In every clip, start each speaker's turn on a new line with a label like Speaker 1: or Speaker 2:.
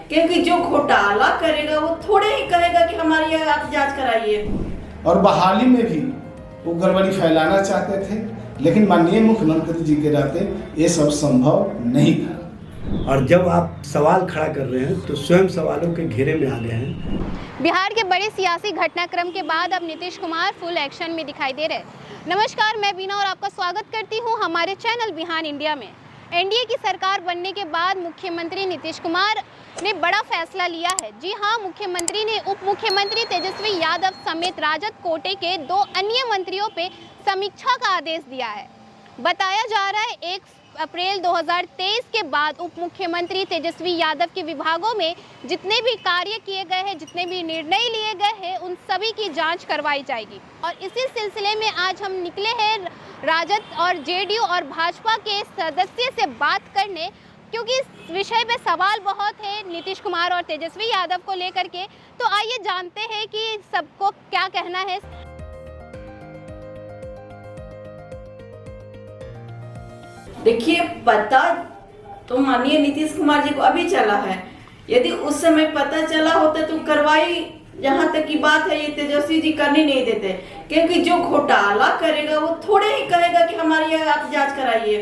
Speaker 1: क्योंकि जो घोटाला करेगा वो थोड़े ही कहेगा कि हमारी आप जांच कराइए।
Speaker 2: और बहाली में भी वो गड़बड़ी फैलाना चाहते थे, लेकिन माननीय मुख्यमंत्री जी के रहते ये सब संभव नहीं था।
Speaker 3: और जब आप सवाल खड़ा कर रहे हैं तो स्वयं सवालों के घेरे में आ गए हैं।
Speaker 4: बिहार के बड़े सियासी घटनाक्रम के बाद अब नीतीश कुमार फुल एक्शन में दिखाई दे रहे। नमस्कार, मैं बीना और आपका स्वागत करती हूं हमारे चैनल बिहार इंडिया में। एनडीए की सरकार बनने के बाद मुख्यमंत्री नीतीश कुमार ने बड़ा फैसला लिया है। जी हां, मुख्यमंत्री ने उप मुख्यमंत्री तेजस्वी यादव समेत राजद कोटे के 2 अन्य मंत्रियों पे समीक्षा का आदेश दिया है। बताया जा रहा है 1 अप्रैल 2023 के बाद उप मुख्यमंत्री तेजस्वी यादव के विभागों में जितने भी कार्य किए गए हैं, जितने भी निर्णय लिए गए हैं, उन सभी की जांच करवाई जाएगी। और इसी सिलसिले में आज हम निकले हैं राजद और जेडीयू और भाजपा के सदस्य से बात करने, क्योंकि इस विषय पे सवाल बहुत है नीतीश कुमार और तेजस्वी यादव को लेकर के। तो आइए जानते हैं कि सबको क्या कहना है।
Speaker 1: देखिए, पता तो माननीय नीतीश कुमार जी को अभी चला है। यदि उस समय पता चला होता तो कार्रवाई, जहाँ तक की बात है, ये तेजस्वी जी करने नहीं देते, क्योंकि जो घोटाला करेगा वो थोड़े ही कहेगा कि हमारी आप जांच कराइए।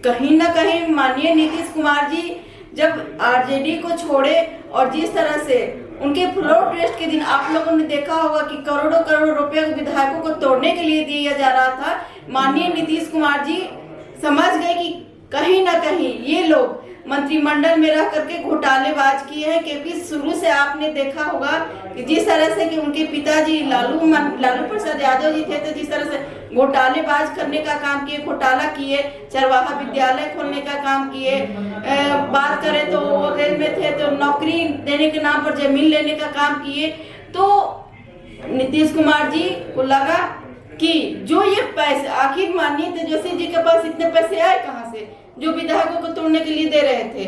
Speaker 1: कहीं ना कहीं माननीय नीतीश कुमार जी जब आरजेडी को छोड़े और जिस तरह से उनके फ्लोर टेस्ट के दिन आप लोगों ने देखा होगा कि करोड़ों करोड़ रुपए विधायकों को तोड़ने के लिए दिया जा रहा था, माननीय नीतीश कुमार जी समझ गए कि कहीं ना कहीं ये लोग मंत्रिमंडल में रह करके घोटालेबाज किए हैं। क्योंकि शुरू से आपने देखा होगा कि जिस तरह से कि उनके पिताजी लालू प्रसाद यादव जी थे, तो जिस तरह से घोटालेबाज करने का काम किए, घोटाला किए, चरवाहा विद्यालय खोलने का काम किए। बात करें तो वो रेल में थे तो नौकरी देने के नाम पर जमीन लेने का काम किए। तो नीतीश कुमार जी को लगा कि जो ये पैसे आखिर माननीय तेजस्वी जी के पास इतने पैसे आए कहां से, जो विधायकों को तोड़ने के लिए दे रहे थे।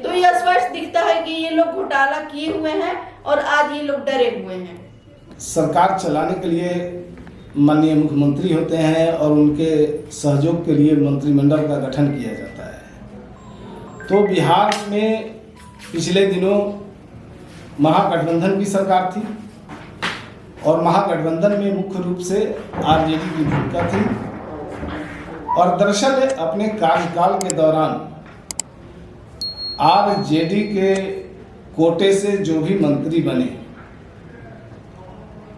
Speaker 1: तो यह स्पष्ट दिखता है कि ये लोग घोटाला किए हुए हैं और आज ये लोग डरे हुए हैं।
Speaker 2: सरकार चलाने के लिए माननीय मुख्यमंत्री होते हैं और उनके सहयोग के लिए मंत्रिमंडल का गठन किया जाता है। तो बिहार में पिछले दिनों महागठबंधन की सरकार थी और महागठबंधन में मुख्य रूप से आरजेडी की भूमिका थी। और दरअसल अपने कार्यकाल के दौरान आरजेडी के कोटे से जो भी मंत्री बने,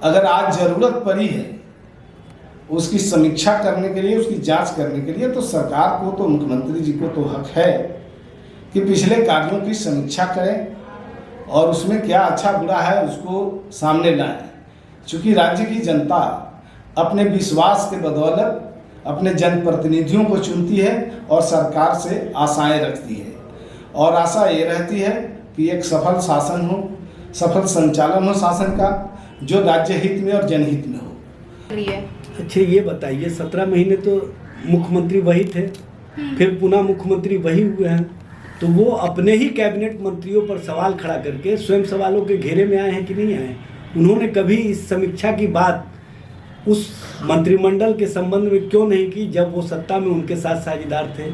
Speaker 2: अगर आज जरूरत पड़ी है उसकी समीक्षा करने के लिए, उसकी जांच करने के लिए, तो सरकार को, तो मुख्यमंत्री जी को तो हक है कि पिछले कार्यों की समीक्षा करें और उसमें क्या अच्छा बुरा है उसको सामने लाएं। चूँकि राज्य की जनता अपने विश्वास के बदौलत अपने जनप्रतिनिधियों को चुनती है और सरकार से आशाएं रखती है, और आशा ये रहती है कि एक सफल शासन हो, सफल संचालन हो शासन का, जो राज्य हित में और जनहित में हो।
Speaker 3: अच्छा, ये बताइए, 17 महीने तो मुख्यमंत्री वही थे, फिर पुनः मुख्यमंत्री वही हुए हैं, तो वो अपने ही कैबिनेट मंत्रियों पर सवाल खड़ा करके स्वयं सवालों के घेरे में आए हैं कि नहीं आए? उन्होंने कभी इस समीक्षा की बात उस मंत्रिमंडल के संबंध में क्यों नहीं की जब वो सत्ता में उनके साथ साझेदार थे?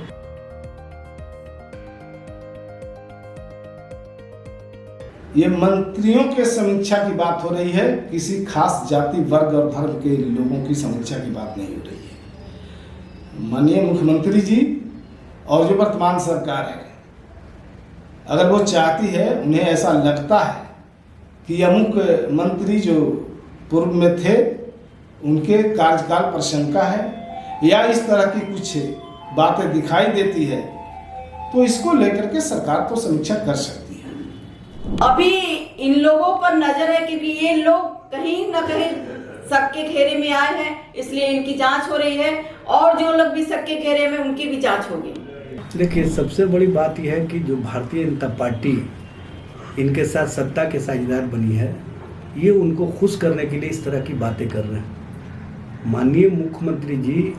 Speaker 2: ये मंत्रियों के समीक्षा की बात हो रही है, किसी खास जाति, वर्ग और धर्म के लोगों की समीक्षा की बात नहीं हो रही है। माननीय मुख्यमंत्री जी और जो वर्तमान सरकार है, अगर वो चाहती है, उन्हें ऐसा लगता है कि अमुक मंत्री जो पूर्व में थे उनके कार्यकाल पर शंका है या इस तरह की कुछ बातें दिखाई देती है, तो इसको लेकर के सरकार तो समीक्षा कर सकती है।
Speaker 1: अभी इन लोगों पर नजर है क्योंकि ये लोग कहीं ना कहीं शक के घेरे में आए हैं, इसलिए इनकी जांच हो रही है और जो लोग भी शक के घेरे में उनकी भी जांच होगी।
Speaker 3: देखिए, सबसे बड़ी बात यह है कि जो भारतीय जनता पार्टी इनके साथ सत्ता के साझेदार बनी है, ये उनको खुश करने के लिए इस तरह की बातें कर रहे हैं। माननीय मुख्यमंत्री जी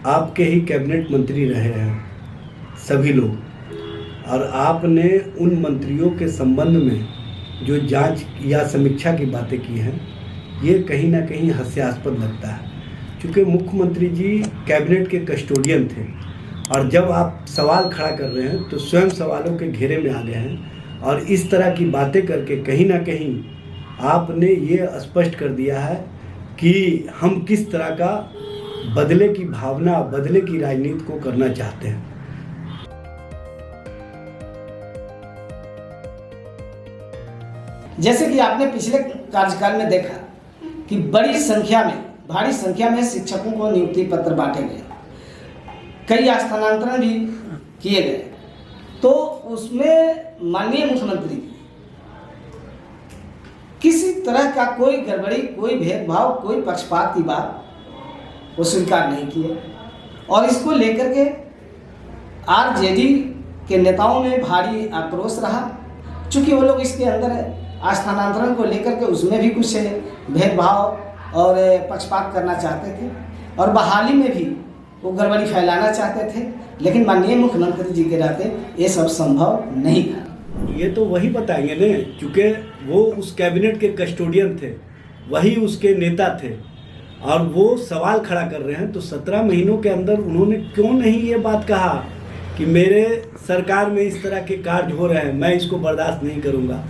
Speaker 3: आपके ही कैबिनेट मंत्री रहे हैं सभी लोग, और आपने उन मंत्रियों के संबंध में जो जांच या समीक्षा की बातें की हैं, ये कहीं ना कहीं हास्यास्पद लगता है। क्योंकि मुख्यमंत्री जी कैबिनेट के कस्टोडियन थे, और जब आप सवाल खड़ा कर रहे हैं तो स्वयं सवालों के घेरे में आ गए हैं। और इस तरह की बातें करके कहीं ना कहीं आपने ये स्पष्ट कर दिया है कि हम किस तरह का बदले की भावना, बदले की राजनीति को करना चाहते हैं।
Speaker 2: जैसे कि आपने पिछले कार्यकाल में देखा कि भारी संख्या में शिक्षकों को नियुक्ति पत्र बांटे गए, कई स्थानांतरण भी किए गए, तो उसमें माननीय मुख्यमंत्री किसी तरह का कोई गड़बड़ी, कोई भेदभाव, कोई पक्षपात की बात वो स्वीकार नहीं किए और इसको लेकर के आरजेडी के नेताओं में भारी आक्रोश रहा। चूँकि वो लोग इसके अंदर स्थानांतरण को लेकर के उसमें भी कुछ भेदभाव और पक्षपात करना चाहते थे और बहाली में भी वो गड़बड़ी फैलाना चाहते थे, लेकिन माननीय मुख्यमंत्री जी के रहते ये सब संभव नहीं था।
Speaker 3: ये तो वही बताएंगे न, चूँकि वो उस कैबिनेट के कस्टोडियन थे, वही उसके नेता थे और वो सवाल खड़ा कर रहे हैं। तो 17 महीनों के अंदर उन्होंने क्यों नहीं ये बात कहा कि मेरे सरकार में इस तरह के कार्य हो रहे हैं, मैं इसको बर्दाश्त नहीं करूँगा।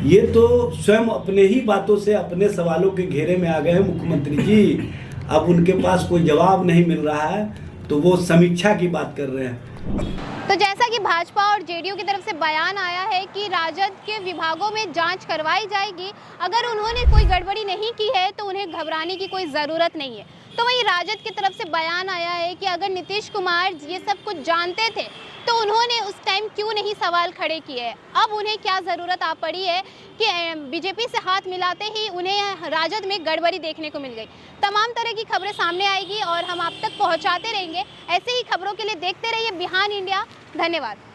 Speaker 3: ये तो स्वयं अपने ही बातों से अपने सवालों के घेरे में आ गए हैं मुख्यमंत्री जी। अब उनके पास कोई जवाब नहीं मिल रहा है तो वो समीक्षा की बात कर रहे हैं।
Speaker 4: तो जैसा कि भाजपा और जेडीयू की तरफ से बयान आया है कि राजद के विभागों में जांच करवाई जाएगी, अगर उन्होंने कोई गड़बड़ी नहीं की है तो उन्हें घबराने की कोई ज़रूरत नहीं है। तो वहीं राजद की तरफ से बयान आया है कि अगर नीतीश कुमार ये सब कुछ जानते थे तो उन्होंने उस टाइम क्यों नहीं सवाल खड़े किए। अब उन्हें क्या ज़रूरत आ पड़ी है कि बीजेपी से हाथ मिलाते ही उन्हें राजद में गड़बड़ी देखने को मिल गई। तमाम तरह की खबरें सामने आएगी और हम आप तक पहुंचाते रहेंगे। ऐसे ही खबरों के लिए देखते रहिए बिहान इंडिया। धन्यवाद।